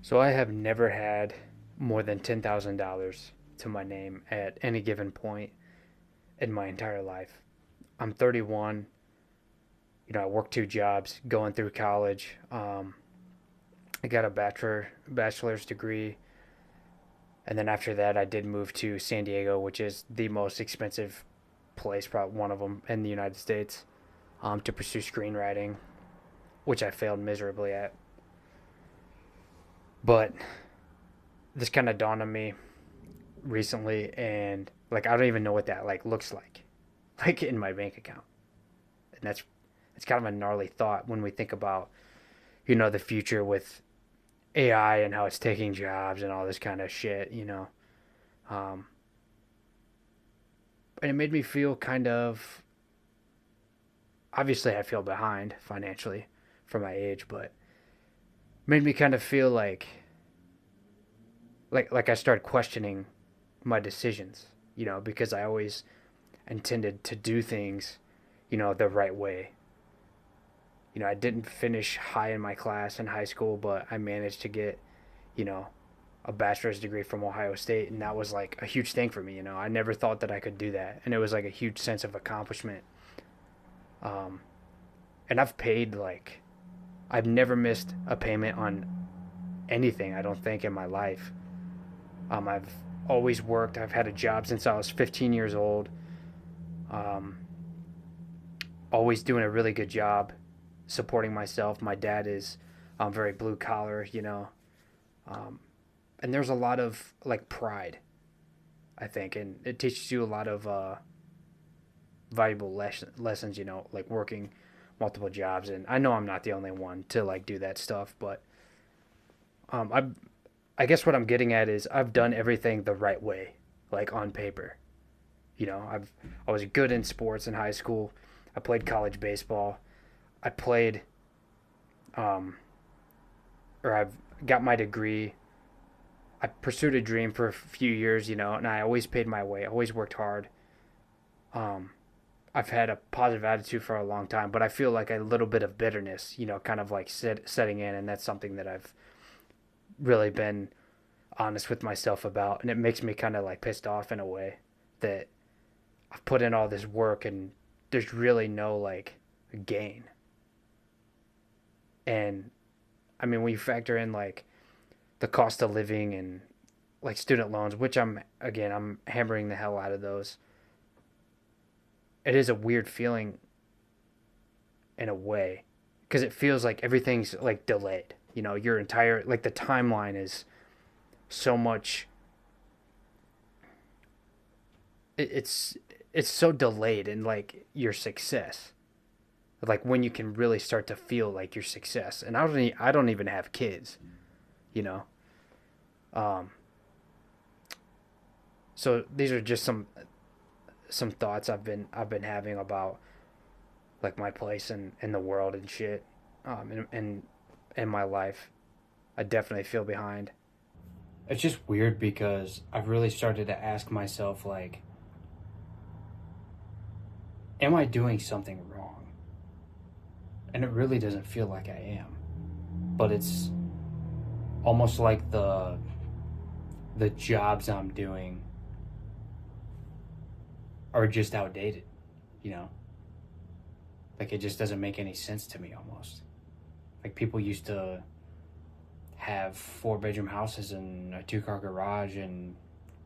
So I have never had more than $10,000 to my name at any given point in my entire life. I'm 31. I work two jobs, going through college. I got a bachelor's degree, and then after that, I did move to San Diego, which is the most expensive place, probably one of them in the United States, to pursue screenwriting, which I failed miserably at. But this kind of dawned on me recently, and like I don't even know what that like looks like in my bank account, and that's it's kind of a gnarly thought when we think about the future with AI and how it's taking jobs and all this kind of shit. Um, and it made me feel kind of obviously I feel behind financially for my age, but made me kind of feel like I started questioning my decisions, because I always intended to do things, the right way. I didn't finish high in my class in high school, but I managed to get, you know, a bachelor's degree from Ohio State, and that was like a huge thing for me. I never thought that I could do that, and it was like a huge sense of accomplishment. Um, and I've never missed a payment on anything. I don't think in my life. I've always worked. I've had a job since I was 15 years old. Um, always doing a really good job supporting myself. My dad is very blue collar, um, and there's a lot of like pride, I think, and it teaches you a lot of valuable lessons, like working multiple jobs. And I know I'm not the only one to like do that stuff, but I guess what I'm getting at is I've done everything the right way, like on paper. I was good in sports in high school. I played college baseball. I played, um, or I've got my degree. I pursued a dream for a few years, and I always paid my way. I always worked hard. Um, I've had a positive attitude for a long time, but I feel like a little bit of bitterness, kind of like setting in, and that's something that I've really been honest with myself about, and it makes me kind of like pissed off in a way that I've put in all this work and there's really no like gain. And I mean, when you factor in like the cost of living and like student loans, which I'm hammering the hell out of those. It is a weird feeling in a way because it feels like everything's like delayed. Your entire like the timeline is so much. It's it's so delayed in like your success, like when you can really start to feel like your success. And I don't even have kids, you know. Um, so these are just some thoughts I've been having about like my place in the world and shit, and in my life. I definitely feel behind. It's just weird because I've really started to ask myself like, am I doing something wrong? And it really doesn't feel like I am. But it's almost like the jobs I'm doing are just outdated, you know? Like it just doesn't make any sense to me almost. Like people used to have four-bedroom houses and a two-car garage and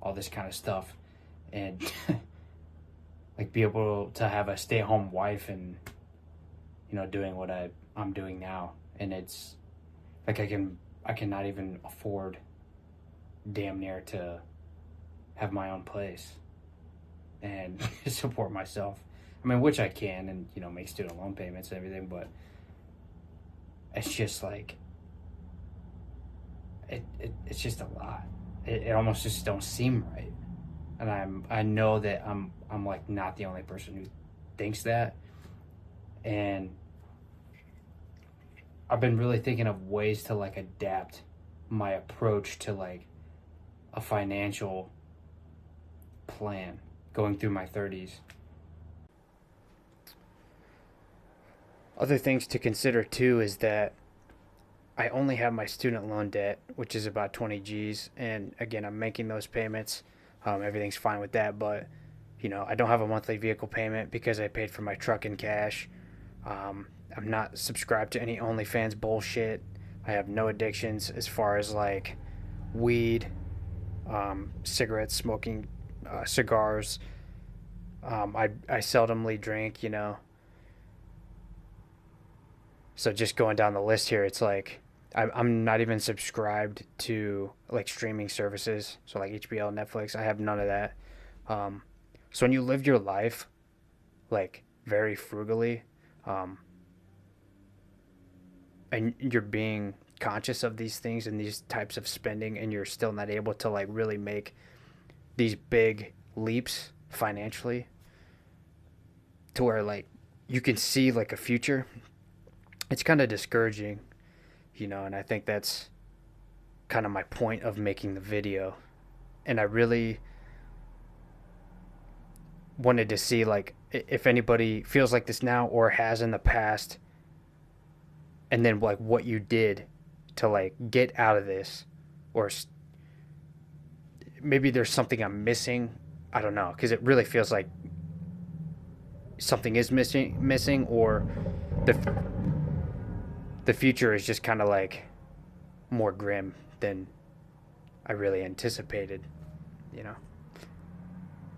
all this kind of stuff, and like be able to have a stay-at-home wife and doing what I'm doing now. And it's like I cannot even afford damn near to have my own place and support myself. I mean, which I can, and make student loan payments and everything, but it's just like it's just a lot. It almost just don't seem right, and I know that I'm like not the only person who thinks that. And I've been really thinking of ways to like adapt my approach to like a financial plan going through my 30s. Other things to consider too is that I only have my student loan debt, which is about 20 G's, and again, I'm making those payments. Everything's fine with that, but I don't have a monthly vehicle payment because I paid for my truck in cash. I'm not subscribed to any OnlyFans bullshit. I have no addictions as far as like weed, cigarettes, smoking, cigars. I seldomly drink. So just going down the list here, it's like I'm not even subscribed to like streaming services, so like HBO, Netflix. I have none of that. Um, so when you live your life like very frugally, um, and you're being conscious of these things and these types of spending, and you're still not able to like really make these big leaps financially to where like you can see like a future, it's kind of discouraging. And I think that's kind of my point of making the video. And I really wanted to see like if anybody feels like this now or has in the past, and then like what you did to like get out of this, or maybe there's something I'm missing. I don't know, because it really feels like something is missing, or the the future is just kind of like more grim than I really anticipated.